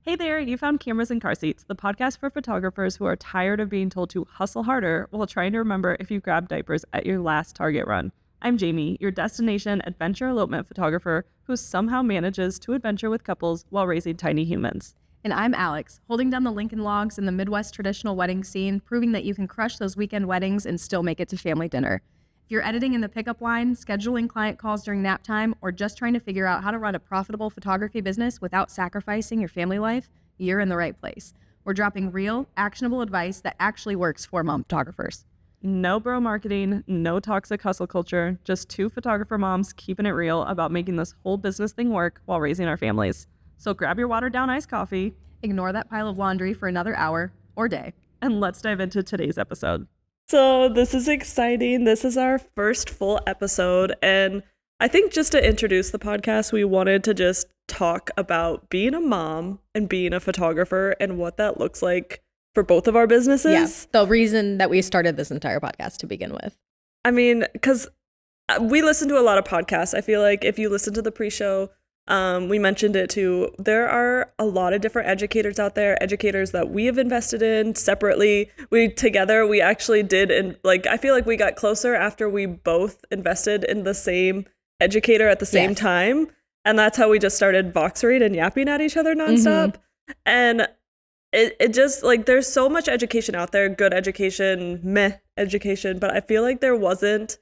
Hey there, you found Cameras and Carseats, the podcast for photographers who are tired of being told to hustle harder while trying to remember if you grabbed diapers at your last Target run. I'm Jamie, your destination adventure elopement photographer who somehow manages to adventure with couples while raising tiny humans. And I'm Alex, holding down the Lincoln logs in the Midwest traditional wedding scene, proving that you can crush those weekend weddings and still make it to family dinner. If you're editing in the pickup line, scheduling client calls during nap time, or just trying to figure out how to run a profitable photography business without sacrificing your family life, you're in the right place. We're dropping real, actionable advice that actually works for mom photographers. No bro marketing, no toxic hustle culture, just two photographer moms keeping it real about making this whole business thing work while raising our families. So grab your watered down iced coffee, Ignore that pile of laundry for another hour or day. and let's dive into today's episode. So this is exciting. This is our first full episode. And I think just to introduce the podcast, we wanted to just talk about being a mom and being a photographer and what that looks like for both of our businesses. Yeah, the reason that we started this entire podcast to begin with. I mean, because we listen to a lot of podcasts. I feel like if you listen to the pre-show, we mentioned it too. There are a lot of different educators out there, educators that we have invested in separately. We actually did. And like, I feel like we got closer after we both invested in the same educator at the same time. And that's how we just started voxering and yapping at each other nonstop. And it just like, there's so much education out there, good education, meh education, but I feel like there wasn't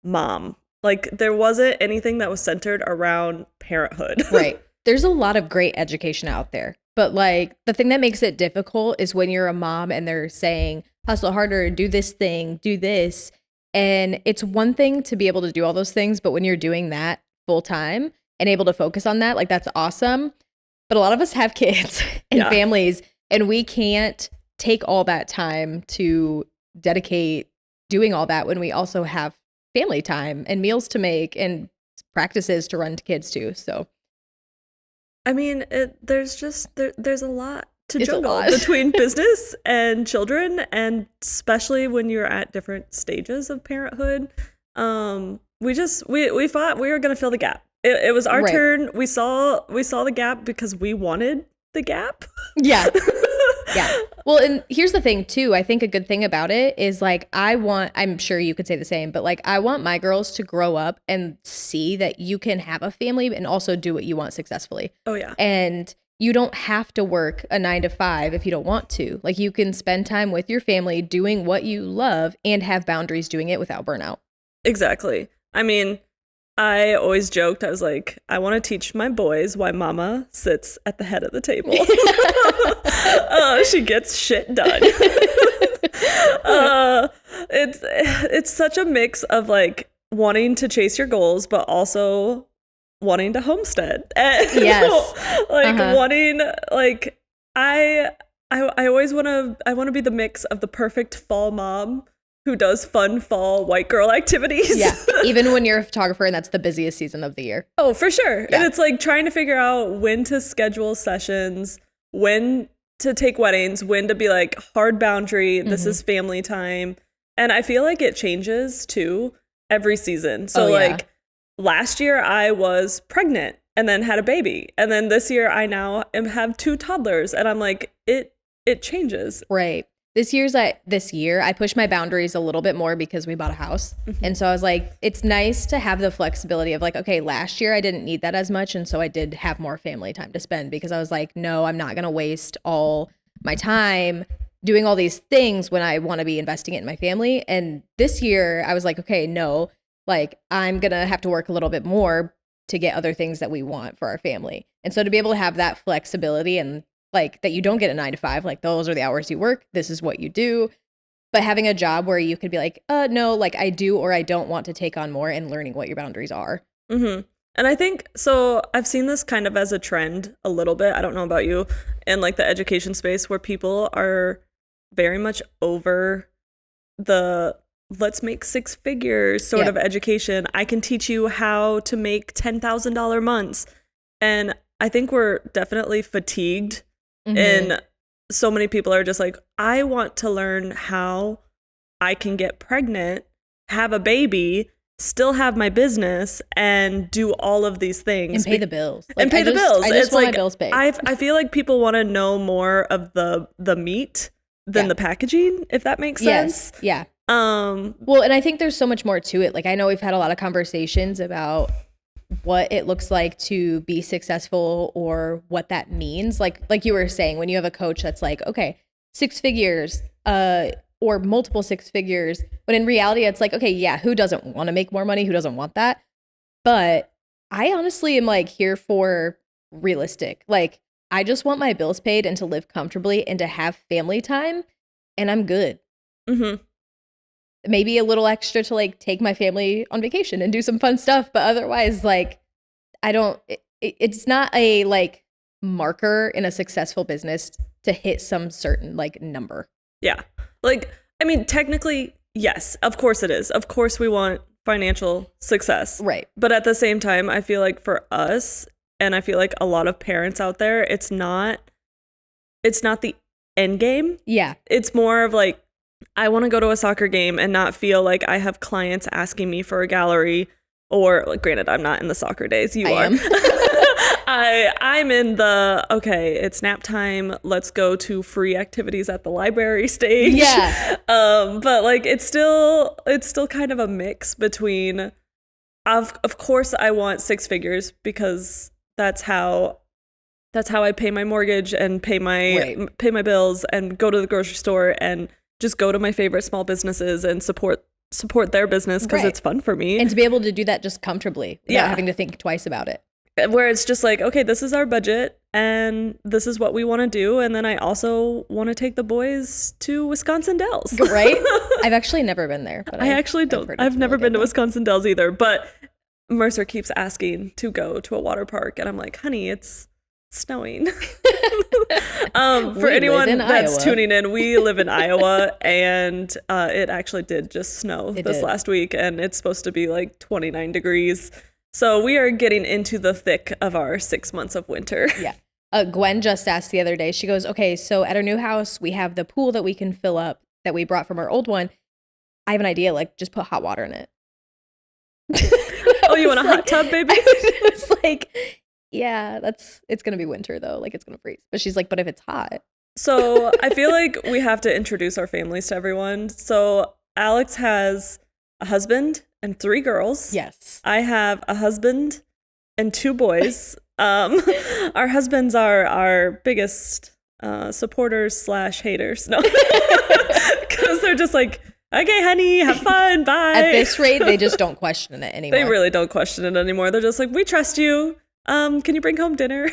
mom. Like, there wasn't anything that was centered around parenthood. Right. There's a lot of great education out there. But like, the thing that makes it difficult is when you're a mom and they're saying, hustle harder, do this thing, do this. And it's one thing to be able to do all those things, but when you're doing that full time and able to focus on that, like, that's awesome. But a lot of us have kids and families, and we can't take all that time to dedicate doing all that when we also have family time and meals to make and practices to run to kids too. So I mean, there's a lot to juggle between business and children, and especially when you're at different stages of parenthood. We thought we were gonna fill the gap. It was our turn. We saw the gap because we wanted the gap. Yeah. Yeah. Well, and here's the thing too. I think a good thing about it is like, I'm sure you could say the same, but like, I want my girls to grow up and see that you can have a family and also do what you want successfully. Oh yeah. And you don't have to work a 9 to 5 if you don't want to. Like, you can spend time with your family doing what you love and have boundaries doing it without burnout. Exactly. I mean, I always joked, I was like, I want to teach my boys why mama sits at the head of the table. She gets shit done. It's such a mix of like wanting to chase your goals, but also wanting to homestead. And, yes. Wanting, like, I always want to be the mix of the perfect fall mom who does fun fall white girl activities. Yeah, even when you're a photographer and that's the busiest season of the year. Oh, for sure. Yeah. And it's like trying to figure out when to schedule sessions, when to take weddings, when to be like hard boundary, this is family time. And I feel like it changes too every season. So like last year I was pregnant and then had a baby. And then this year I now have 2 toddlers, and I'm like, it changes. Right. This year, I pushed my boundaries a little bit more because we bought a house. And so I was like, it's nice to have the flexibility of like, okay, last year I didn't need that as much. And so I did have more family time to spend because I was like, no, I'm not going to waste all my time doing all these things when I want to be investing it in my family. And this year I was like, okay, no, like, I'm going to have to work a little bit more to get other things that we want for our family. And so to be able to have that flexibility and like that you don't get a 9 to 5, like those are the hours you work, this is what you do. But having a job where you could be like, no, like I do or I don't want to take on more, and learning what your boundaries are. And I think, so I've seen this kind of as a trend a little bit, I don't know about you, in like the education space where people are very much over the let's make 6 figures sort of education. I can teach you how to make $10,000 months. And I think we're definitely fatigued. And so many people are just like, I want to learn how I can get pregnant, have a baby, still have my business and do all of these things and pay the bills. Like, and pay the bills. I just it's want like my bills paid. I feel like people want to know more of the meat than the packaging, if that makes sense. Yes. Yeah. Well, and I think there's so much more to it. Like, I know we've had a lot of conversations about what it looks like to be successful or what that means. Like you were saying, when you have a coach that's like, okay, 6 figures, or multiple 6 figures, but in reality, it's like, okay, yeah, who doesn't want to make more money? Who doesn't want that? But I honestly am like here for realistic. Like, I just want my bills paid and to live comfortably and to have family time, and I'm good. Mm-hmm. Maybe a little extra to like take my family on vacation and do some fun stuff, but otherwise, like, I don't. It's not a like marker in a successful business to hit some certain like number. Yeah. Like, I mean, technically, yes, of course it is. Of course we want financial success. Right. But at the same time, I feel like for us, and I feel like a lot of parents out there, it's not the end game. Yeah. It's more of like, I want to go to a soccer game and not feel like I have clients asking me for a gallery, or like, granted, I'm not in the soccer days. You are. I'm in the, okay, it's nap time. Let's go to free activities at the library stage. Yeah. But like, it's still kind of a mix between, of course I want 6 figures because that's how I pay my mortgage and pay my bills and go to the grocery store and just go to my favorite small businesses and support their business because it's fun for me. And to be able to do that just comfortably without having to think twice about it. Where it's just like, okay, this is our budget and this is what we want to do. And then I also want to take the boys to Wisconsin Dells. Right? I've actually never been there. But I actually don't. I've never been to Wisconsin Dells either. But Mercer keeps asking to go to a water park. And I'm like, honey, it's snowing. For anyone that's tuning in, we live in Iowa, and it actually did just snow last week. And it's supposed to be like 29 degrees. So we are getting into the thick of our 6 months of winter. Yeah. Gwen just asked the other day, she goes, okay, so at our new house, we have the pool that we can fill up that we brought from our old one. I have an idea, like just put hot water in it. Oh, you want a hot tub, baby? It's like, yeah, it's going to be winter though. Like it's going to freeze. But she's like, but if it's hot. So I feel like we have to introduce our families to everyone. So Alex has a husband and 3 girls. Yes. I have a husband and 2 boys. Our husbands are our biggest supporters / haters. No, because they're just like, okay, honey, have fun, bye. At this rate, they just don't question it anymore. They really don't question it anymore. They're just like, we trust you. Can you bring home dinner?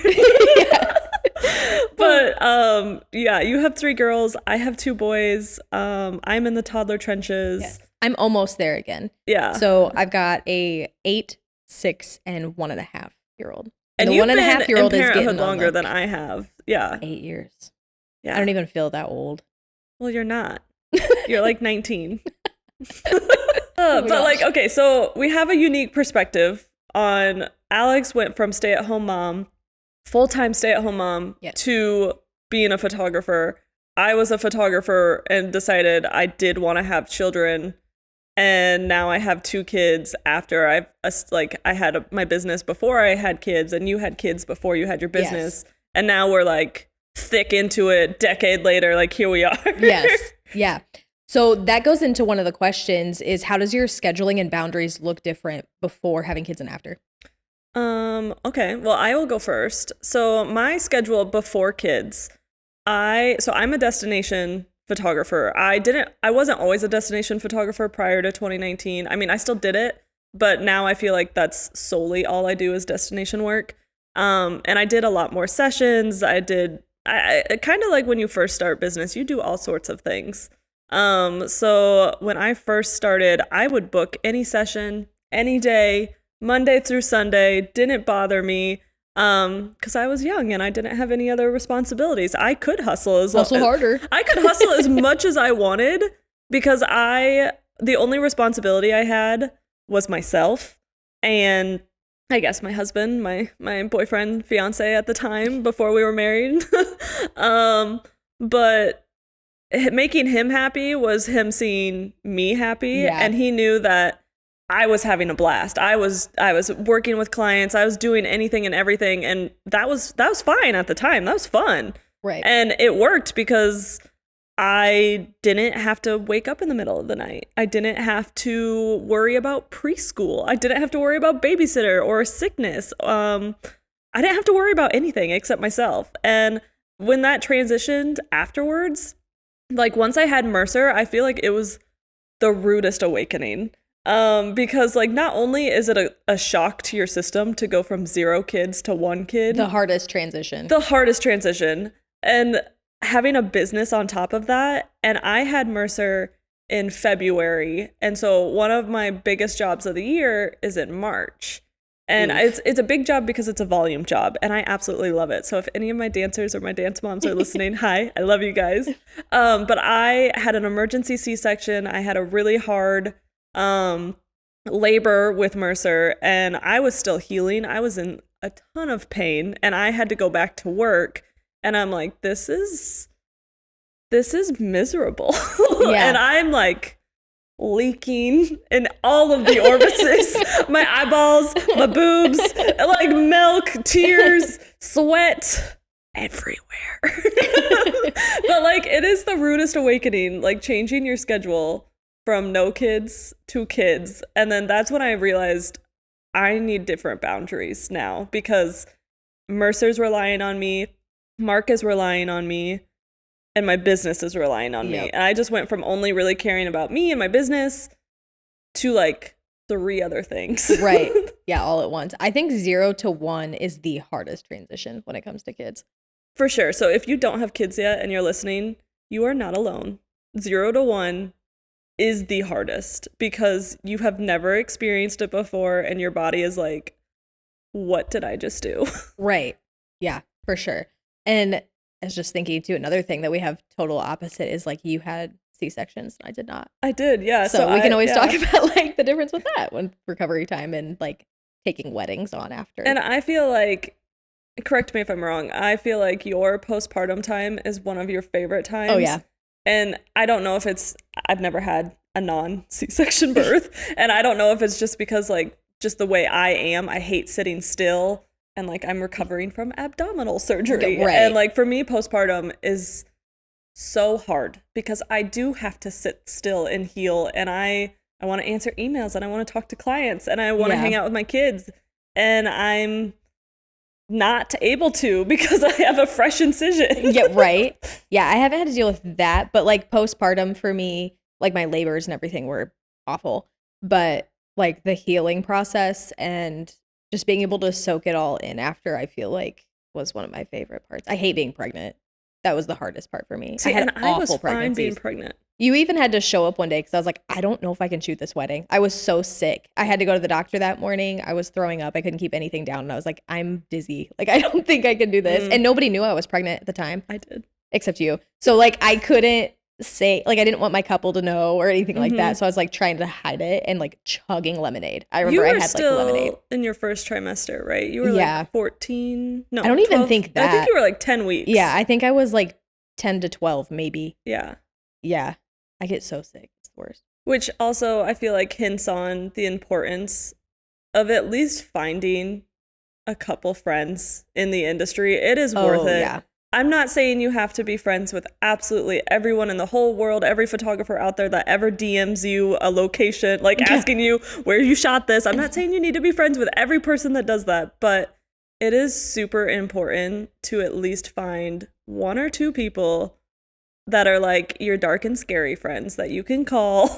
But yeah, you have 3 girls. I have 2 boys. I'm in the toddler trenches. Yes. I'm almost there again. Yeah. So I've got a 8, 6, and 1.5-year-old. And the you've 1.5-year-old been in is parenthood getting longer than I have. Yeah. 8 years. Yeah. I don't even feel that old. Well, you're not. You're like 19. But like, okay, so we have a unique perspective on Alex went from stay-at-home mom, full-time stay-at-home mom, to being a photographer. I was a photographer and decided I did want to have children. And now I have 2 kids after I had my business before I had kids, and you had kids before you had your business. Yes. And now we're like thick into it, decade later, like here we are. Yes. Yeah. So that goes into one of the questions is, how does your scheduling and boundaries look different before having kids and after? Okay. Well, I will go first. So my schedule before kids, I'm a destination photographer. I wasn't always a destination photographer prior to 2019. I mean, I still did it, but now I feel like that's solely all I do is destination work. And I did a lot more sessions. I kind of like when you first start business, you do all sorts of things. So when I first started, I would book any session, any day, Monday through Sunday, didn't bother me. Because I was young and I didn't have any other responsibilities. I could hustle harder. I could hustle as much as I wanted because the only responsibility I had was myself and I guess my husband, my boyfriend, fiance at the time before we were married. But making him happy was him seeing me happy, and he knew that I was having a blast. I was working with clients. I was doing anything and everything, and that was fine at the time. That was fun. Right. And it worked because I didn't have to wake up in the middle of the night. I didn't have to worry about preschool. I didn't have to worry about babysitter or sickness. I didn't have to worry about anything except myself. And when that transitioned afterwards, like once I had Mercer, I feel like it was the rudest awakening. Because like not only is it a shock to your system to go from 0 kids to 1 kid. The hardest transition. And having a business on top of that. And I had Mercer in February. And so one of my biggest jobs of the year is in March. And it's a big job because it's a volume job. And I absolutely love it. So if any of my dancers or my dance moms are listening, hi, I love you guys. But I had an emergency C-section. I had a really hard labor with Mercer, and I was still healing. I was in a ton of pain, and I had to go back to work. And I'm like, this is miserable. Yeah. And I'm like leaking in all of the orifices, my eyeballs, my boobs, like milk, tears, sweat everywhere. But like, it is the rudest awakening, like changing your schedule from no kids to kids. And then that's when I realized I need different boundaries now, because Mercer's relying on me, Mark is relying on me, and my business is relying on me. And I just went from only really caring about me and my business to like 3 other things. Right. Yeah, all at once. I think 0 to 1 is the hardest transition when it comes to kids. For sure. So if you don't have kids yet and you're listening, you are not alone. 0 to 1 is the hardest because you have never experienced it before, and your body is like, what did I just do? Right. Yeah, for sure. And I was just thinking too, another thing that we have total opposite is like you had C-sections and I did not. I did, yeah. So we can always talk about like the difference with that when recovery time and like taking weddings on after. And I feel like, correct me if I'm wrong, I feel like your postpartum time is one of your favorite times. Oh, yeah. And I don't know if I've never had a non-C-section birth. And I don't know if it's just because like, just the way I am, I hate sitting still. And like, I'm recovering from abdominal surgery. Right. And like, for me, postpartum is so hard because I do have to sit still and heal. And I want to answer emails, and I want to talk to clients, and I want to hang out with my kids. And I'm not able to because I have a fresh incision. Yeah, right. Yeah, I haven't had to deal with that. But like postpartum for me, like my labors and everything were awful. But like the healing process and just being able to soak it all in after, I feel like was one of my favorite parts. I hate being pregnant. That was the hardest part for me. See, I had and I was awful fine being pregnancies. pregnant. You even had to show up one day because I was like, I don't know if I can shoot this wedding. I was so sick. I had to go to the doctor that morning. I was throwing up. I couldn't keep anything down. And I was like, I'm dizzy. Like, I don't think I can do this. And nobody knew I was pregnant at the time. I did. Except you. So like, I couldn't say, like, I didn't want my couple to know or anything like that. So I was like trying to hide it and like chugging lemonade. I remember I had like lemonade. In your first trimester, right? You were Yeah. like 14. No, I don't even 12. think that. I think you were like 10 weeks. Yeah, I think I was like 10 to 12 maybe. Yeah. Yeah. I get so sick. It's the worst. Which also I feel like hints on the importance of at least finding a couple friends in the industry. It is worth it. Yeah. I'm not saying you have to be friends with absolutely everyone in the whole world, every photographer out there that ever DMs you a location, like asking you where you shot this. I'm not saying you need to be friends with every person that does that, but it is super important to at least find 1 or 2 people that are like your dark and scary friends that you can call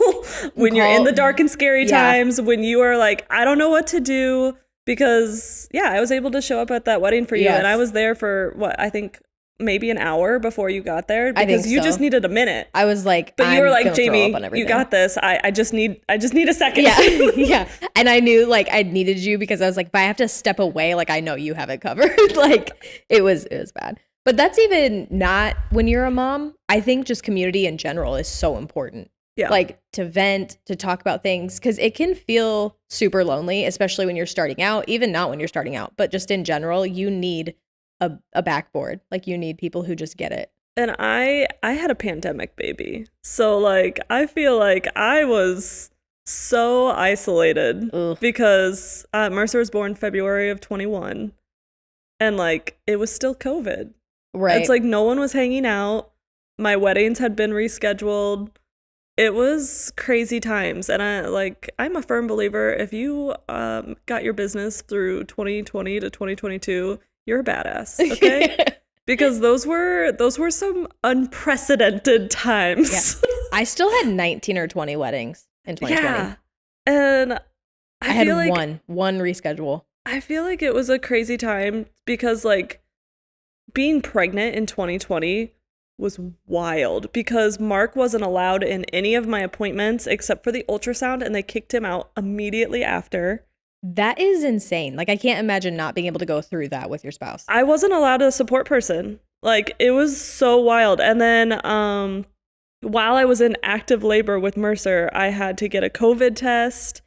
when you're in the dark and scary times, when you are like, I don't know what to do. Because, yeah, I was able to show up at that wedding for you. And I was there for, what, I think maybe an hour before you got there. Because you just needed a minute. I was like, but you were like, Jamie, you got this. I just need a second. Yeah. Yeah. And I knew like I needed you because I was like, if I have to step away, like I know you have it covered. Like it was bad. But that's even not when you're a mom. I think just community in general is so important. Yeah. Like to vent, to talk about things, because it can feel super lonely, especially when you're starting out, even not when you're starting out, but just in general, you need a backboard. Like you need people who just get it. And I had a pandemic baby. So like, I feel like I was so isolated Ugh. because Mercer was born February of 21, and like it was still COVID. Right. It's like no one was hanging out. My weddings had been rescheduled. It was crazy times, and I'm a firm believer, if you got your business through 2020 to 2022, you're a badass, okay? Because those were some unprecedented times. Yeah. I still had 19 or 20 weddings in 2020. Yeah. And I had feel like one reschedule. I feel like it was a crazy time because like being pregnant in 2020 was wild because Mark wasn't allowed in any of my appointments except for the ultrasound, and they kicked him out immediately after. That is insane. Like, I can't imagine not being able to go through that with your spouse. I wasn't allowed a support person. Like, it was so wild. And then while I was in active labor with Mercer, I had to get a COVID test.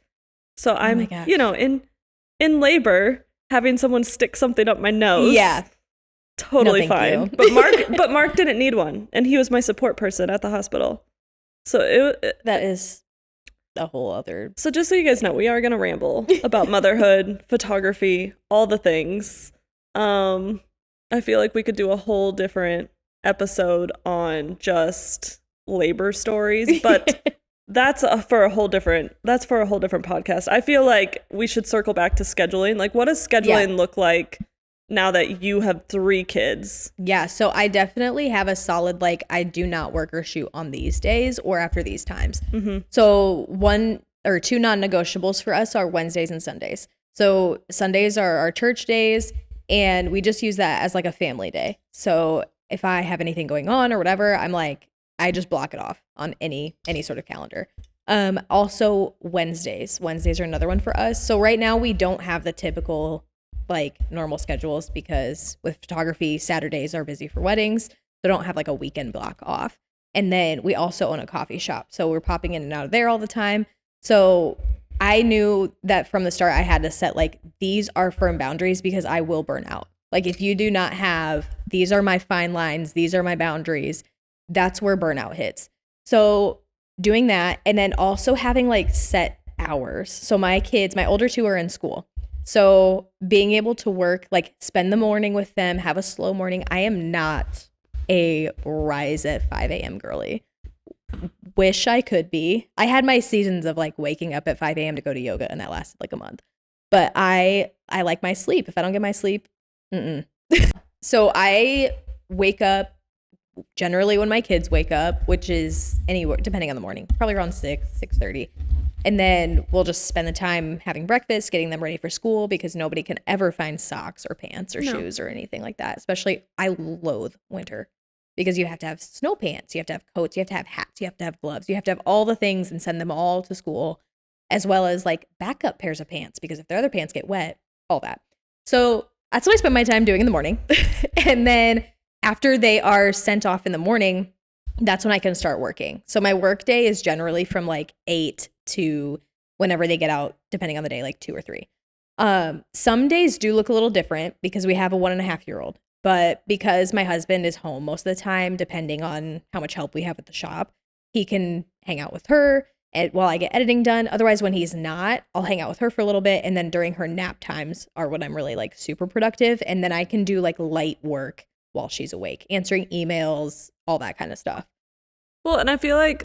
So I'm, in labor, having someone stick something up my nose. Yeah. Totally fine. But Mark didn't need one, and he was my support person at the hospital. So that is a whole other. So just so you guys know, we are gonna ramble about motherhood, photography, all the things. I feel like we could do a whole different episode on just labor stories, but that's for a whole different podcast. I feel like we should circle back to scheduling. Like, what does scheduling look like now that you have 3 kids? Yeah, so I definitely have a solid, like, I do not work or shoot on these days or after these times. Mm-hmm. So 1 or 2 non-negotiables for us are Wednesdays and Sundays. So Sundays are our church days, and we just use that as like a family day. So if I have anything going on or whatever, I'm like, I just block it off on any sort of calendar. Also Wednesdays are another one for us. So right now we don't have the typical like normal schedules because with photography, Saturdays are busy for weddings. So don't have like a weekend block off. And then we also own a coffee shop. So we're popping in and out of there all the time. So I knew that from the start I had to set like, these are firm boundaries because I will burn out. Like if you do not have, these are my fine lines, these are my boundaries, that's where burnout hits. So doing that, and then also having like set hours. So my kids, my older 2 are in school. So being able to work, like spend the morning with them, have a slow morning. I am not a rise at 5 a.m. girly. Wish I could be. I had my seasons of like waking up at 5 a.m. to go to yoga, and that lasted like a month. But I like my sleep. If I don't get my sleep, So I wake up generally when my kids wake up, which is anywhere depending on the morning, probably around 6:30. And then we'll just spend the time having breakfast, getting them ready for school, because nobody can ever find socks or pants or shoes or anything like that. Especially, I loathe winter because you have to have snow pants, you have to have coats, you have to have hats, you have to have gloves, you have to have all the things and send them all to school, as well as like backup pairs of pants because if their other pants get wet, all that. So that's what I spend my time doing in the morning. And then after they are sent off in the morning, that's when I can start working. So my work day is generally from like 8 to whenever they get out, depending on the day, like 2 or 3. Some days do look a little different because we have a 1.5-year-old. But because my husband is home most of the time, depending on how much help we have at the shop, he can hang out with her while I get editing done. Otherwise, when he's not, I'll hang out with her for a little bit. And then during her nap times are when I'm really like super productive. And then I can do like light work while she's awake, answering emails, all that kind of stuff. Well, and I feel like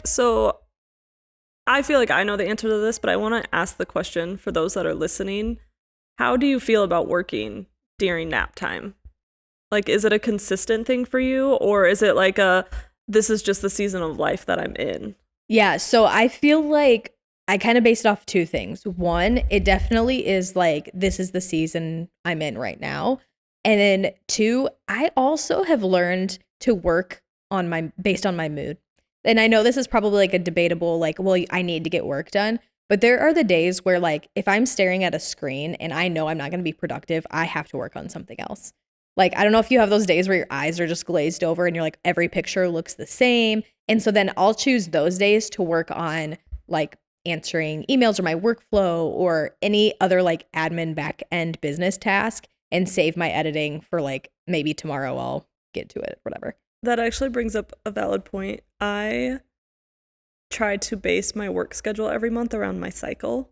I know the answer to this, but I want to ask the question for those that are listening. How do you feel about working during nap time? Like, is it a consistent thing for you, or is it like this is just the season of life that I'm in? Yeah, so I feel like I kind of based it off 2 things. One, it definitely is like, this is the season I'm in right now. And then 2, I also have learned to work based on my mood. And I know this is probably like a debatable, like, well, I need to get work done. But there are the days where like, if I'm staring at a screen and I know I'm not going to be productive, I have to work on something else. Like, I don't know if you have those days where your eyes are just glazed over and you're like, every picture looks the same. And so then I'll choose those days to work on like answering emails or my workflow or any other like admin back end business task and save my editing for like maybe tomorrow I'll get to it, whatever. That actually brings up a valid point. I try to base my work schedule every month around my cycle.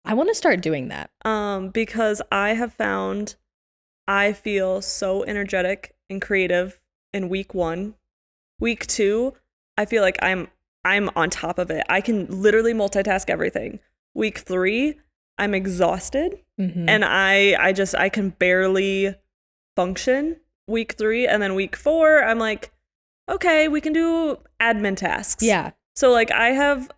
I want to start doing that. Because I have found I feel so energetic and creative in week 1. Week 2, I feel like I'm on top of it. I can literally multitask everything. Week 3, I'm exhausted, and I can barely function. Week 3, and then week 4, I'm like, okay, we can do admin tasks. Yeah. So like I have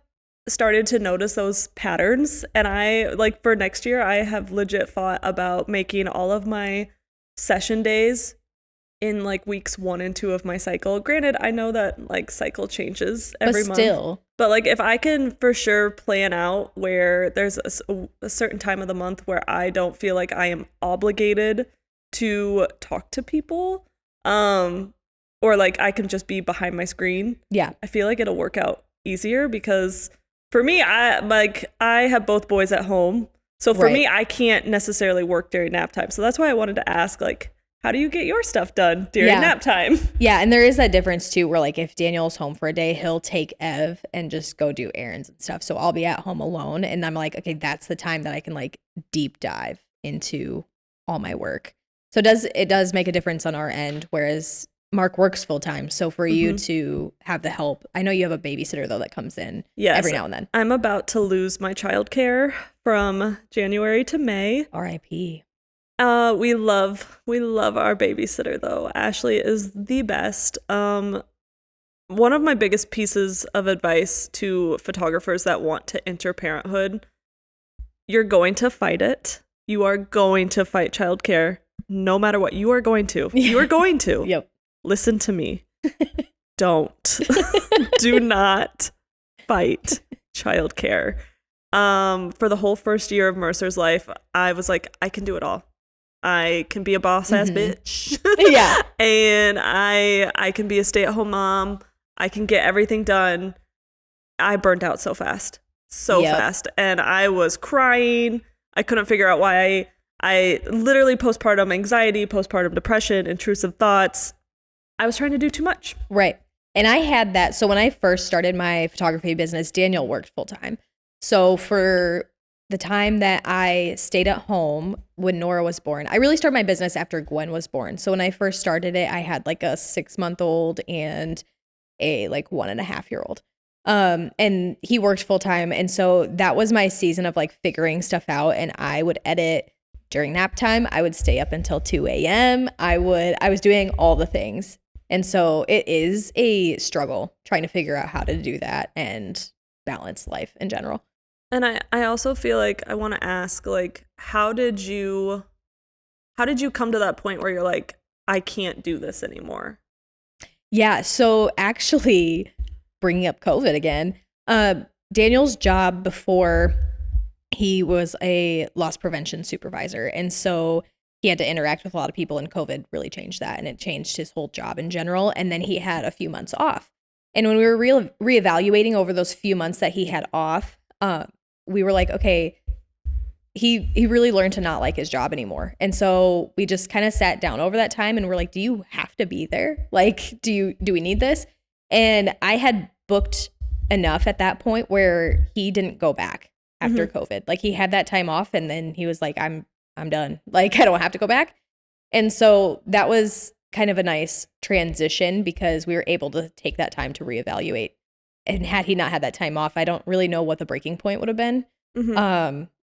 started to notice those patterns, and I like for next year I have legit thought about making all of my session days in like weeks 1 and 2 of my cycle. Granted, I know that like cycle changes every month. But like if I can for sure plan out where there's a certain time of the month where I don't feel like I am obligated to talk to people, or like I can just be behind my screen. Yeah. I feel like it'll work out easier because for me, I have both boys at home. So for me, I can't necessarily work during nap time. So that's why I wanted to ask, like, how do you get your stuff done during nap time? Yeah, and there is that difference too, where like if Daniel's home for a day, he'll take Ev and just go do errands and stuff. So I'll be at home alone, and I'm like, okay, that's the time that I can like deep dive into all my work. So it does make a difference on our end, whereas Mark works full time. So for you to have the help, I know you have a babysitter though that comes in every now and then. I'm about to lose my childcare from January to May. R.I.P. We love our babysitter though. Ashley is the best. One of my biggest pieces of advice to photographers that want to enter parenthood, you're going to fight it. You are going to fight childcare no matter what. You are going to. You are going to. Yep. Listen to me. Don't. Do not fight childcare. For the whole first year of Mercer's life, I was like, I can do it all. I can be a boss ass bitch. Yeah. And I can be a stay-at-home mom. I can get everything done. I burned out so fast. Fast. And I was crying. I couldn't figure out why I literally postpartum anxiety, postpartum depression, intrusive thoughts. I was trying to do too much. Right. And I had that. So when I first started my photography business, Daniel worked full time. So for the time that I stayed at home when Nora was born, I really started my business after Gwen was born. So when I first started it, I had like a 6-month-old and a like 1.5-year-old. And he worked full time. And so that was my season of like figuring stuff out. And I would edit during nap time. I would stay up until 2 a.m. I was doing all the things. And so it is a struggle trying to figure out how to do that and balance life in general. And I also feel like I want to ask, like, how did you come to that point where you're like, I can't do this anymore? Yeah. So actually bringing up COVID again, Daniel's job before, he was a loss prevention supervisor. And so he had to interact with a lot of people, and COVID really changed that, and it changed his whole job in general. And then he had a few months off. And when we were reevaluating over those few months that he had off, we were like, okay, he really learned to not like his job anymore. And so we just kind of sat down over that time and we're like, do you have to be there? Like, do we need this? And I had booked enough at that point where he didn't go back after COVID. Like he had that time off, and then he was like, I'm done. Like, I don't have to go back. And so that was kind of a nice transition because we were able to take that time to reevaluate. And had he not had that time off, I don't really know what the breaking point would have been.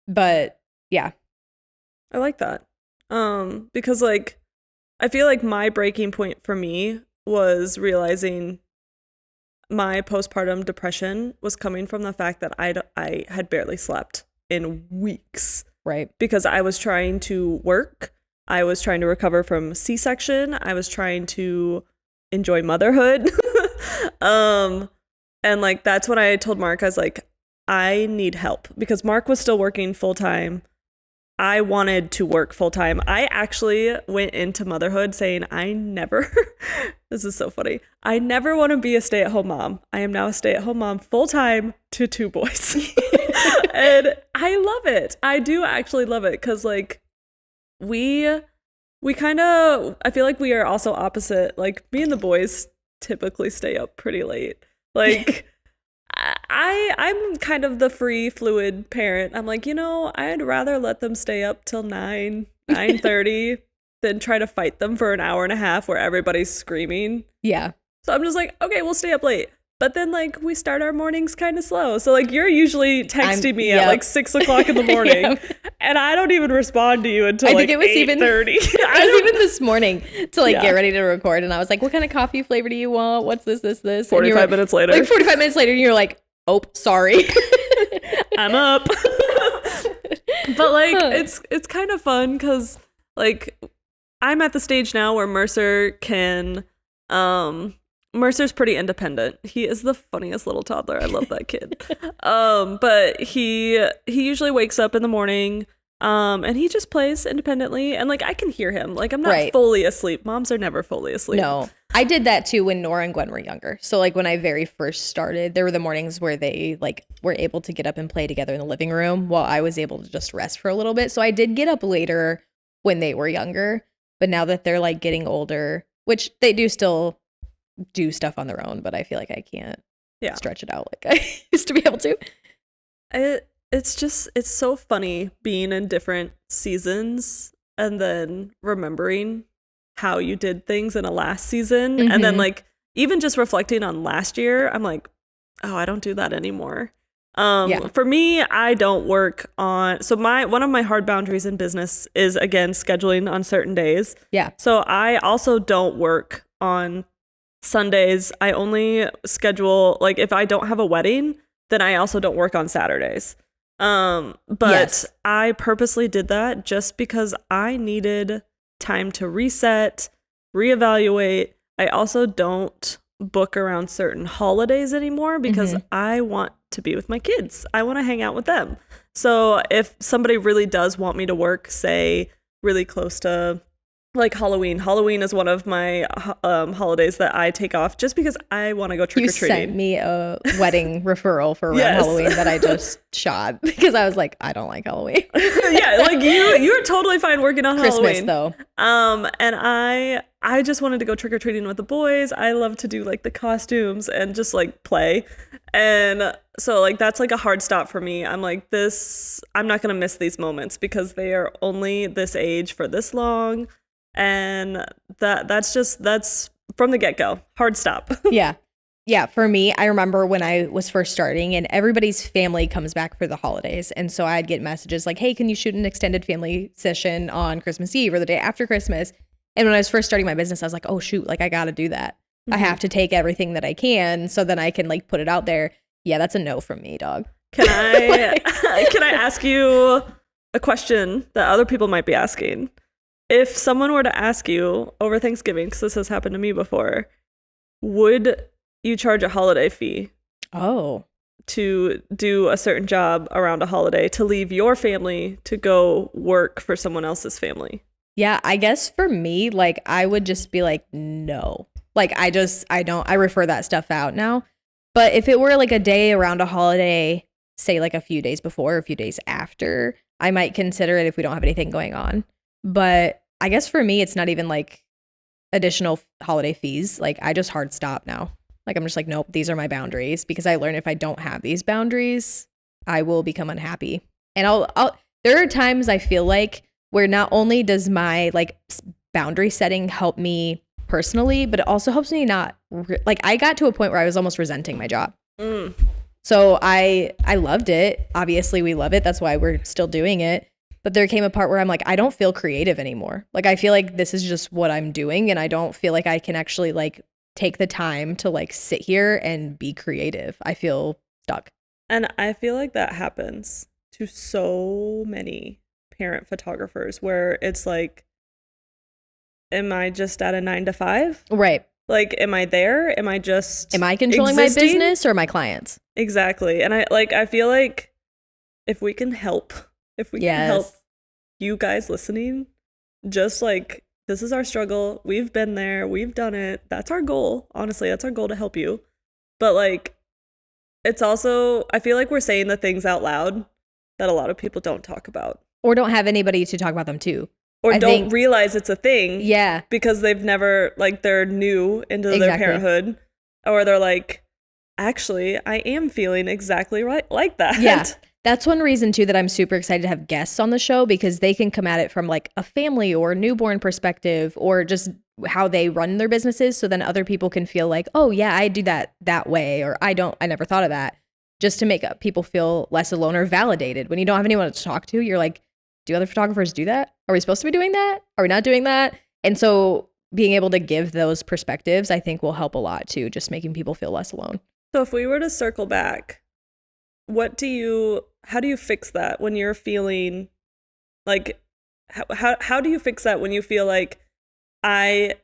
But yeah. I like that. Because like, I feel like my breaking point for me was realizing my postpartum depression was coming from the fact that I had barely slept in weeks. Right. Because I was trying to work. I was trying to recover from C-section. I was trying to enjoy motherhood. And like, that's when I told Mark, I was like, I need help, because Mark was still working full time. I wanted to work full time. I actually went into motherhood saying this is so funny. I never want to be a stay-at-home mom. I am now a stay-at-home mom full time to 2 boys. And I love it. I do actually love it, because like we kind of, I feel like we are also opposite. Like me and the boys typically stay up pretty late. Like I'm kind of the free fluid parent. I'm like, I'd rather let them stay up till 9:30 than try to fight them for an hour and a half where everybody's screaming. Yeah. So I'm just like, okay, we'll stay up late. But then like we start our mornings kind of slow. So like you're usually texting me at like 6 o'clock in the morning and I don't even respond to you until like 8:30. It was even this morning to like get ready to record. And I was like, what kind of coffee flavor do you want? What's this? 45 minutes later. Like 45 minutes later, and you're like, oh, sorry. I'm up. But like it's kind of fun because like I'm at the stage now where Mercer's pretty independent. He is the funniest little toddler. I love that kid. But he usually wakes up in the morning and he just plays independently, and like I can hear him. Like I'm not fully asleep. Moms are never fully asleep. No. I did that too when Nora and Gwen were younger. So like when I very first started, there were the mornings where they like were able to get up and play together in the living room while I was able to just rest for a little bit. So I did get up later when they were younger, but now that they're like getting older, which they do still do stuff on their own, but I feel like I can't stretch it out like I used to be able to. It's so funny being in different seasons and then remembering how you did things in a last season. And then like even just reflecting on last year, I'm like, oh, I don't do that anymore. For me, I don't work on, so one of my hard boundaries in business is again scheduling on certain days. Yeah. So I also don't work on Sundays. I only schedule, like if I don't have a wedding, then I also don't work on Saturdays. But I purposely did that just because I needed time to reset, reevaluate. I also don't book around certain holidays anymore because I want to be with my kids. I want to hang out with them. So if somebody really does want me to work, say really close to like Halloween is one of my holidays that I take off just because I want to go trick-or-treating. You sent me a wedding referral for around Halloween that I just shot because I was like, I don't like Halloween. Yeah, like you're totally fine working on Christmas, Halloween. though. And I just wanted to go trick-or-treating with the boys. I love to do like the costumes and just like play. And so like that's like a hard stop for me. I'm like I'm not going to miss these moments because they are only this age for this long. And that's from the get-go. Hard stop. Yeah. For me, I remember when I was first starting and everybody's family comes back for the holidays. And so I'd get messages like, hey, can you shoot an extended family session on Christmas Eve or the day after Christmas? And when I was first starting my business, I was like, oh, shoot, like I got to do that. I have to take everything that I can so then I can like put it out there. Yeah, that's a no from me, dog. Can I ask you a question that other people might be asking? If someone were to ask you over Thanksgiving, because this has happened to me before, would you charge a holiday fee? Oh. To do a certain job around a holiday, to leave your family to go work for someone else's family? Yeah, I guess for me, like I would just be like, no. Like I refer that stuff out now. But if it were like a day around a holiday, say like a few days before or a few days after, I might consider it if we don't have anything going on. But I guess for me, it's not even like additional holiday fees. Like I just hard stop now. Like I'm just like, nope, these are my boundaries because I learned if I don't have these boundaries, I will become unhappy. And there are times I feel like where not only does my like boundary setting help me personally, but it also helps me not like I got to a point where I was almost resenting my job. So I loved it. Obviously we love it. That's why we're still doing it. But there came a part where I'm like, I don't feel creative anymore. Like, I feel like this is just what I'm doing. And I don't feel like I can actually like take the time to like sit here and be creative. I feel stuck. And I feel like that happens to so many parent photographers where it's like, am I just at a 9 to 5? Right. Like, am I there? Am I controlling my business or my clients? Exactly. And I feel like if we can help you guys listening, just like, this is our struggle. We've been there. We've done it. That's our goal. Honestly, that's our goal, to help you. But like, it's also, I feel like we're saying the things out loud that a lot of people don't talk about. Or don't have anybody to talk about them to. Or don't realize it's a thing. Yeah. Because they've never, like, they're new into their parenthood. Or they're like, actually, I am feeling exactly right like that. Yeah. That's one reason too that I'm super excited to have guests on the show, because they can come at it from like a family or newborn perspective, or just how they run their businesses. So then other people can feel like, oh yeah, I do that way, or I never thought of that, just to make people feel less alone or validated. When you don't have anyone to talk to, you're like, do other photographers do that? Are we supposed to be doing that? Are we not doing that? And so being able to give those perspectives, I think will help a lot too, just making people feel less alone. So if we were to circle back, how do you fix that when you're feeling like, how do you fix that when you feel like, I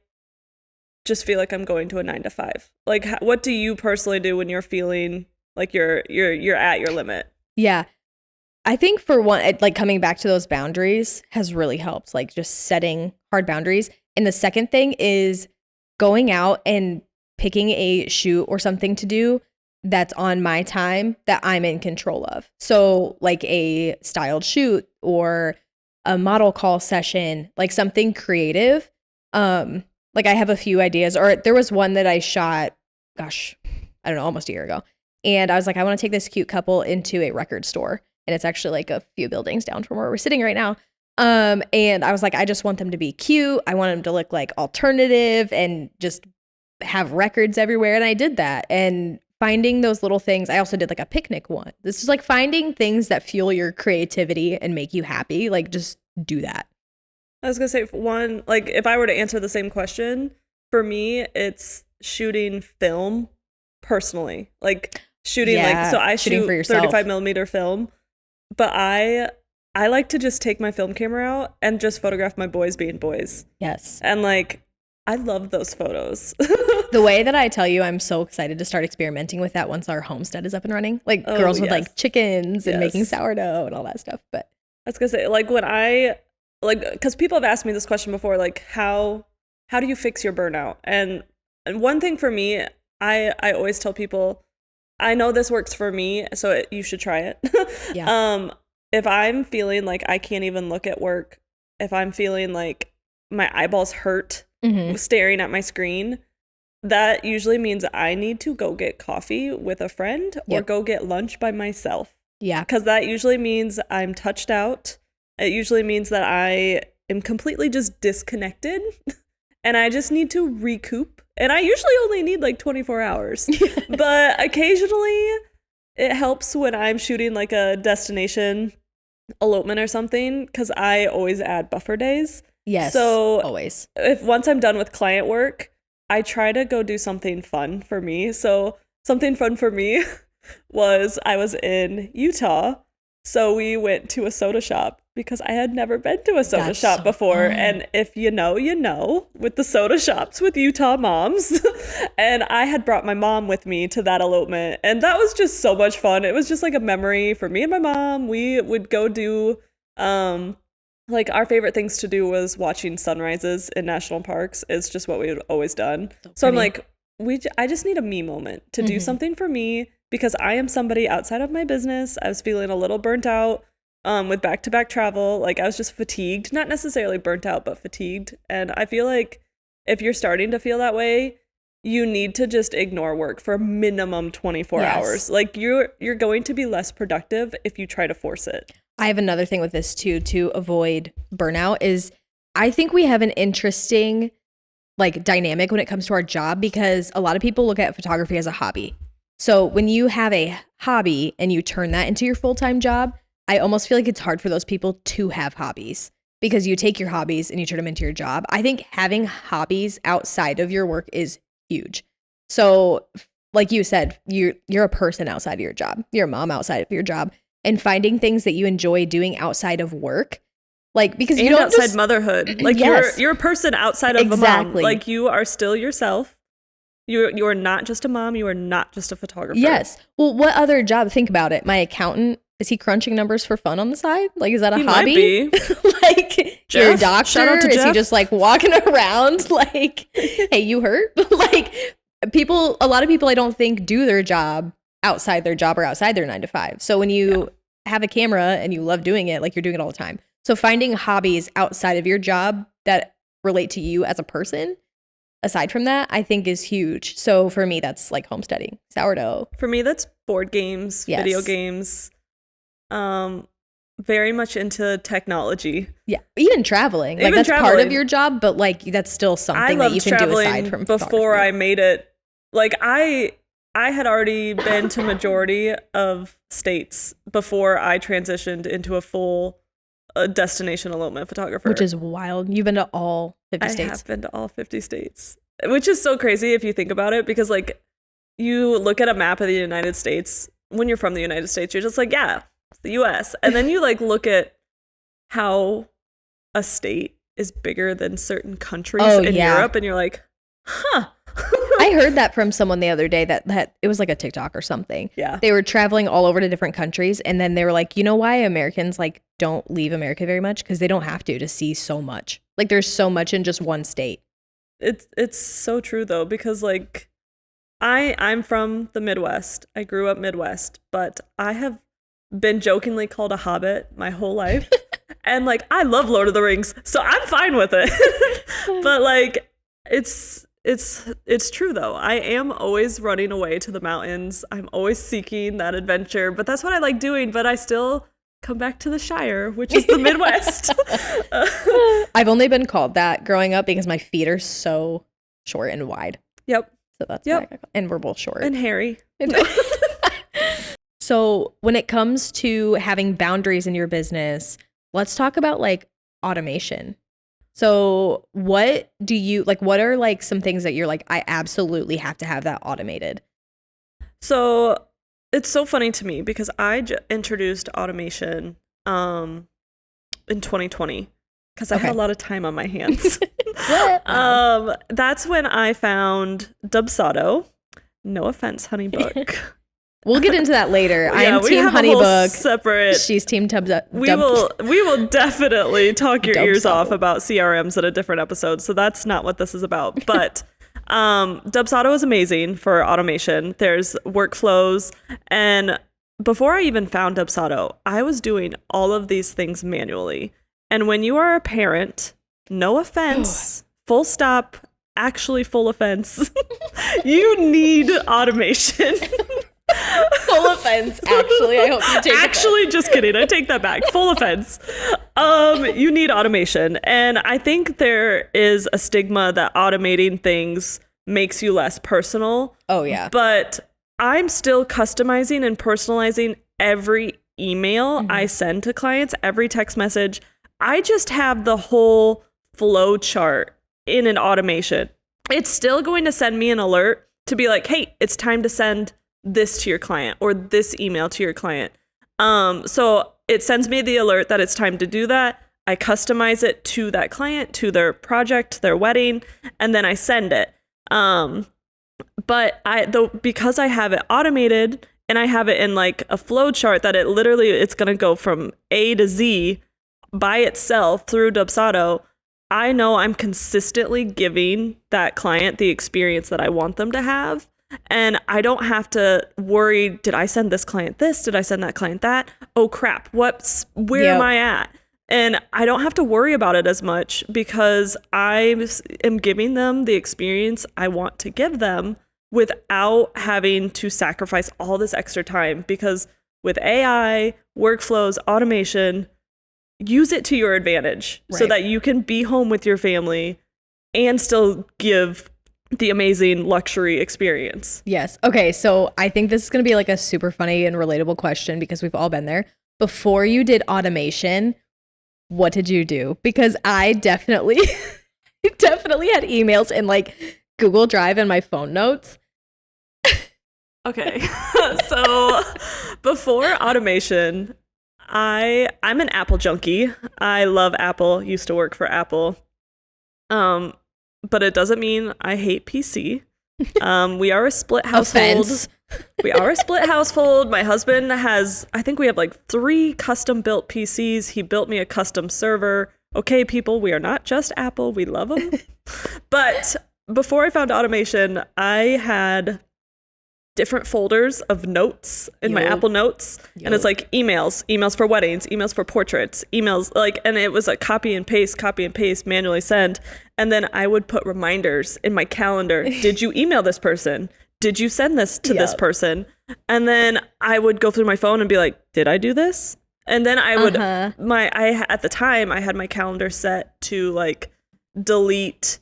just feel like I'm going to a 9 to 5? Like, what do you personally do when you're feeling like you're at your limit? Yeah. I think for one, like coming back to those boundaries has really helped, like just setting hard boundaries. And the second thing is going out and picking a shoot or something to do that's on my time that I'm in control of. So like a styled shoot or a model call session, like something creative. Like I have a few ideas, or there was one that I shot, gosh, I don't know, almost a year ago. And I was like, I want to take this cute couple into a record store. And it's actually like a few buildings down from where we're sitting right now. And I was like, I just want them to be cute. I want them to look like alternative and just have records everywhere. And I did that. And finding those little things. I also did like a picnic one. This is like finding things that fuel your creativity and make you happy. Like just do that. I was gonna say, one, like if I were to answer the same question, for me, it's shooting film personally. Like shooting, like, so I shoot 35mm film, but I like to just take my film camera out and just photograph my boys being boys. Yes. And like, I love those photos. The way that I tell you, I'm so excited to start experimenting with that once our homestead is up and running. Like girls with like chickens and making sourdough and all that stuff. But I was gonna say, like when because people have asked me this question before, like how do you fix your burnout? And one thing for me, I always tell people, I know this works for me, so you should try it. Yeah. If I'm feeling like I can't even look at work, if I'm feeling like my eyeballs hurt staring at my screen, that usually means I need to go get coffee with a friend or go get lunch by myself. Yeah. Because that usually means I'm touched out. It usually means that I am completely just disconnected and I just need to recoup. And I usually only need like 24 hours. But occasionally it helps when I'm shooting like a destination elopement or something, because I always add buffer days. Yes. So always. Once I'm done with client work, I try to go do something fun for me. So something fun for me was I was in Utah. So we went to a soda shop because I had never been to a soda shop before. Fun. And if you know, with the soda shops with Utah moms. And I had brought my mom with me to that elopement. And that was just so much fun. It was just like a memory for me and my mom. We would go do, like our favorite things to do was watching sunrises in national parks. It's just what we had always done. So I'm like, I just need a me moment to do something for me, because I am somebody outside of my business. I was feeling a little burnt out with back-to-back travel. Like I was just fatigued, not necessarily burnt out, but fatigued. And I feel like if you're starting to feel that way, you need to just ignore work for minimum 24 hours. Like you're going to be less productive if you try to force it. I have another thing with this too, to avoid burnout, is I think we have an interesting like dynamic when it comes to our job, because a lot of people look at photography as a hobby. So when you have a hobby and you turn that into your full-time job, I almost feel like it's hard for those people to have hobbies, because you take your hobbies and you turn them into your job. I think having hobbies outside of your work is huge. So like you said, you're a person outside of your job. You're a mom outside of your job, and finding things that you enjoy doing outside of work. Like, because you don't outside motherhood. Like you're a person outside of a mom. Like you are still yourself. You are not just a mom. You are not just a photographer. Yes. Well, what other job? Think about it. My accountant, is he crunching numbers for fun on the side? Like, is that a hobby? Might be. Like, Jeff, your doctor? Shout out to Jeff. Is he just like walking around like, hey, you hurt? Like a lot of people I don't think do their job outside their job or outside their 9 to 5. So when you have a camera and you love doing it, like you're doing it all the time. So finding hobbies outside of your job that relate to you as a person aside from that, I think is huge. So for me, that's like homesteading, sourdough. For me, that's board games, Yes. video games. Very much into technology. Yeah, even traveling. Like Even that's part traveling. of your job, but like that's still I something that loved you can do traveling aside from before photography. I made it. Like I had already been to majority of states before I transitioned into a full destination elopement photographer. Which is wild. You've been to all 50 I states. have been to all 50 states, which is so crazy if you think about it, because like you look at a map of the United States, when you're from the United States, you're just like, yeah, it's the US. And then you like look at how a state is bigger than certain countries in Europe, and you're like, huh. I heard that from someone the other day that it was like a TikTok or something. Yeah. They were traveling all over to different countries, and then they were like, you know why Americans like don't leave America very much? Because they don't have to see so much. Like there's so much in just one state. It's so true though, because like I'm from the Midwest. I grew up Midwest, but I have been jokingly called a hobbit my whole life. And like I love Lord of the Rings, so I'm fine with it. But like it's true though. I am always running away to the mountains. I'm always seeking that adventure, but that's what I like doing, but I still come back to the Shire, which is the Midwest. I've only been called that growing up because my feet are so short and wide. Yep. So that's why I got called. And we're both short. And hairy. So when it comes to having boundaries in your business, let's talk about like automation. So what do you like, what are like some things that you're like, I absolutely have to have that automated? So it's so funny to me because I introduced automation in 2020 because I had a lot of time on my hands. That's when I found Dubsado. No offense, Honeybook. We'll get into that later. I am we team have a whole Honeybook. Separate. She's team We will definitely talk your ears Dubsado. off about CRMs in a different episode. So that's not what this is about. But Dubsado is amazing for automation. There's workflows. And before I even found Dubsado, I was doing all of these things manually. And when you are a parent, no offense, full stop, actually full offense, you need automation. Full offense, actually. I hope you take Actually, just kidding. I take that back. Full offense. You need automation. And I think there is a stigma that automating things makes you less personal. Oh, yeah. But I'm still customizing and personalizing every email I send to clients, every text message. I just have the whole flow chart in an automation. It's still going to send me an alert to be like, hey, it's time to send this to your client or this email to your client. So it sends me the alert that it's time to do that. I customize it to that client, to their project, their wedding, and then I send it. But because I have it automated and I have it in like a flow chart that it's going to go from A to Z by itself through Dubsado, I know I'm consistently giving that client the experience that I want them to have. And I don't have to worry, did I send this client this? Did I send that client that? Oh crap, where am I at? And I don't have to worry about it as much because I am giving them the experience I want to give them without having to sacrifice all this extra time. Because with AI, workflows, automation, use it to your advantage so that you can be home with your family and still give the amazing luxury experience. Yes. Okay. So I think this is going to be like a super funny and relatable question because we've all been there. Before you did automation, what did you do? Because I definitely had emails in like Google Drive and my phone notes. Okay. So before automation, I'm an Apple junkie. I love Apple, used to work for Apple. But it doesn't mean I hate PC. We are a split household. Offense. We are a split household. My husband I think we have like 3 custom built PCs. He built me a custom server. Okay, people, we are not just Apple. We love them. But before I found automation, I had different folders of notes in my Apple Notes. And it's like emails for weddings, emails for portraits, emails and it was a copy and paste, manually send. And then I would put reminders in my calendar. Did you email this person? Did you send this to this person? And then I would go through my phone and be like, did I do this? And then I would, at the time I had my calendar set to like delete,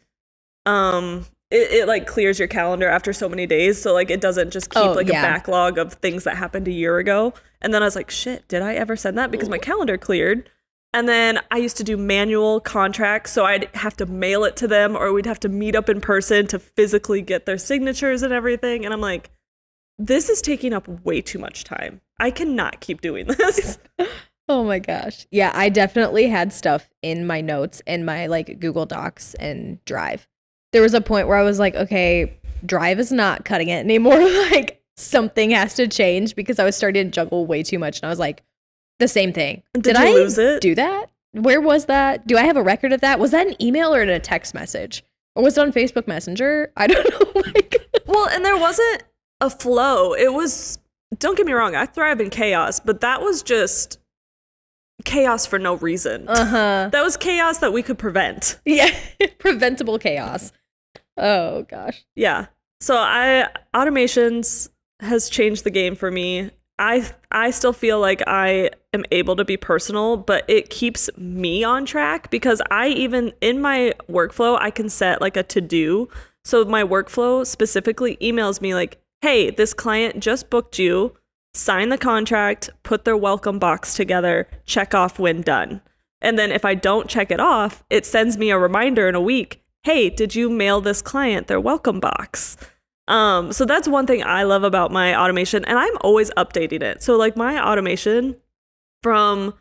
it like clears your calendar after so many days. So like it doesn't just keep a backlog of things that happened a year ago. And then I was like, shit, did I ever send that? Because my calendar cleared. And then I used to do manual contracts. So I'd have to mail it to them, or we'd have to meet up in person to physically get their signatures and everything. And I'm like, this is taking up way too much time. I cannot keep doing this. Oh my gosh. Yeah, I definitely had stuff in my notes and my like Google Docs and Drive. There was a point where I was like, okay, Drive is not cutting it anymore. Like something has to change, because I was starting to juggle way too much. And I was like, the same thing. Did I lose it? Do that? Where was that? Do I have a record of that? Was that an email or in a text message? Or was it on Facebook Messenger? I don't know. Well, and there wasn't a flow. It was, don't get me wrong, I thrive in chaos, but that was just chaos for no reason. That was chaos that we could prevent. Yeah, preventable chaos. Oh gosh. Yeah. So automations has changed the game for me. I still feel like I am able to be personal, but it keeps me on track, because I even in my workflow, I can set like a to-do. So my workflow specifically emails me like, hey, this client just booked you, sign the contract, put their welcome box together, check off when done. And then if I don't check it off, it sends me a reminder in a week, hey, did you mail this client their welcome box? So that's one thing I love about my automation, and I'm always updating it. So like my automation from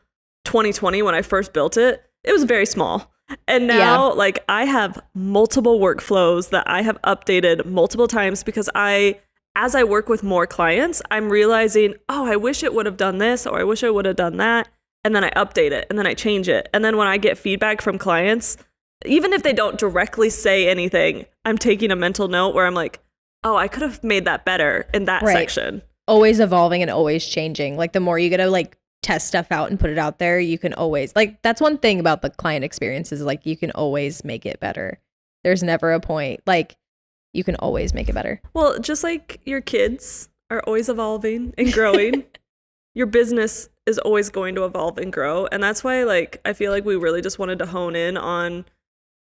2020, when I first built it, it was very small. And now like I have multiple workflows that I have updated multiple times, because as I work with more clients, I'm realizing, oh, I wish it would have done this, or I wish I would have done that. And then I update it, and then I change it. And then when I get feedback from clients, even if they don't directly say anything, I'm taking a mental note where I'm like, oh, I could have made that better in that section. Always evolving and always changing. Like the more you get to like test stuff out and put it out there, you can always, like, that's one thing about the client experience is like you can always make it better. There's never a point. Like you can always make it better. Well, just like your kids are always evolving and growing, your business is always going to evolve and grow. And that's why like I feel like we really just wanted to hone in on,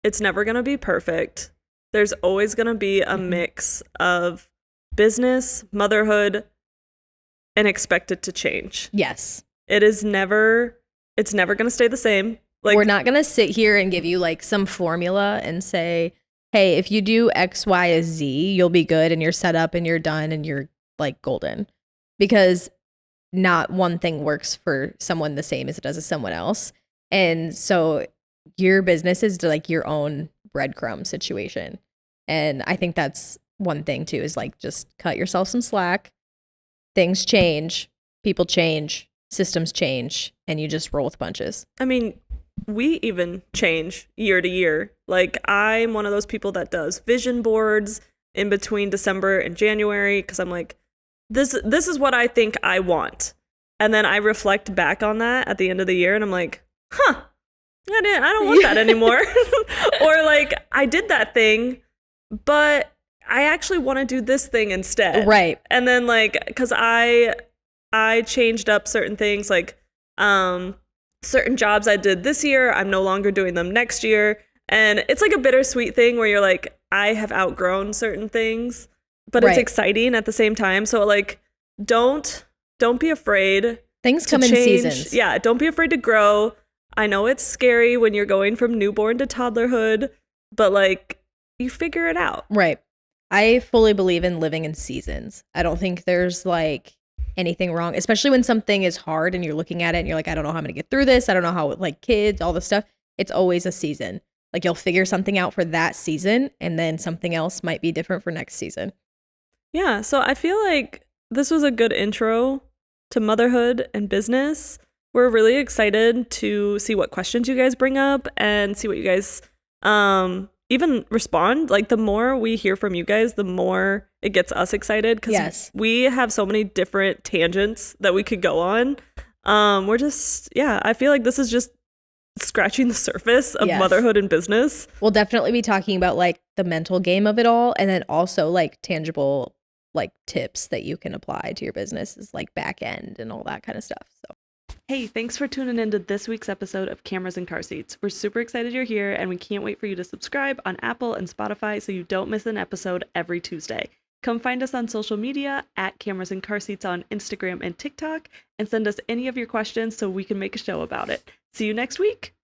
it's never going to be perfect. There's always going to be a mix of business, motherhood, and expect it to change. Yes. It's never going to stay the same. Like, we're not going to sit here and give you like some formula and say, hey, if you do X, Y, or Z, you'll be good and you're set up and you're done and you're like golden. Because not one thing works for someone the same as it does with someone else. And so your business is like your own breadcrumb situation. And I think that's one thing too, is like just cut yourself some slack. Things change, people change, systems change, and you just roll with punches. I mean, we even change year to year. Like I'm one of those people that does vision boards in between December and January, because I'm like, this is what I think I want. And then I reflect back on that at the end of the year and I'm like, I don't want that anymore. Or like, I did that thing, but I actually want to do this thing instead. Right. And then like, because I changed up certain things, like certain jobs I did this year, I'm no longer doing them next year. And it's like a bittersweet thing where you're like, I have outgrown certain things, but it's exciting at the same time. So like, don't be afraid. Things come in seasons. Yeah. Don't be afraid to grow. I know it's scary when you're going from newborn to toddlerhood, but like you figure it out. Right. I fully believe in living in seasons. I don't think there's like anything wrong, especially when something is hard and you're looking at it and you're like, I don't know how I'm going to get through this. I don't know how, like kids, all this stuff. It's always a season. Like you'll figure something out for that season and then something else might be different for next season. Yeah. So I feel like this was a good intro to motherhood and business. We're really excited to see what questions you guys bring up and see what you guys even respond. Like the more we hear from you guys, the more it gets us excited, because we have so many different tangents that we could go on. I feel like this is just scratching the surface of Yes. motherhood and business. We'll definitely be talking about like the mental game of it all, and then also like tangible like tips that you can apply to your business, is like back end and all that kind of stuff. So Hey, thanks for tuning into this week's episode of Cameras and Car Seats. We're super excited you're here, and we can't wait for you to subscribe on Apple and Spotify so you don't miss an episode every Tuesday. Come find us on social media at Cameras and Car Seats on Instagram and TikTok, and send us any of your questions so we can make a show about it. See you next week.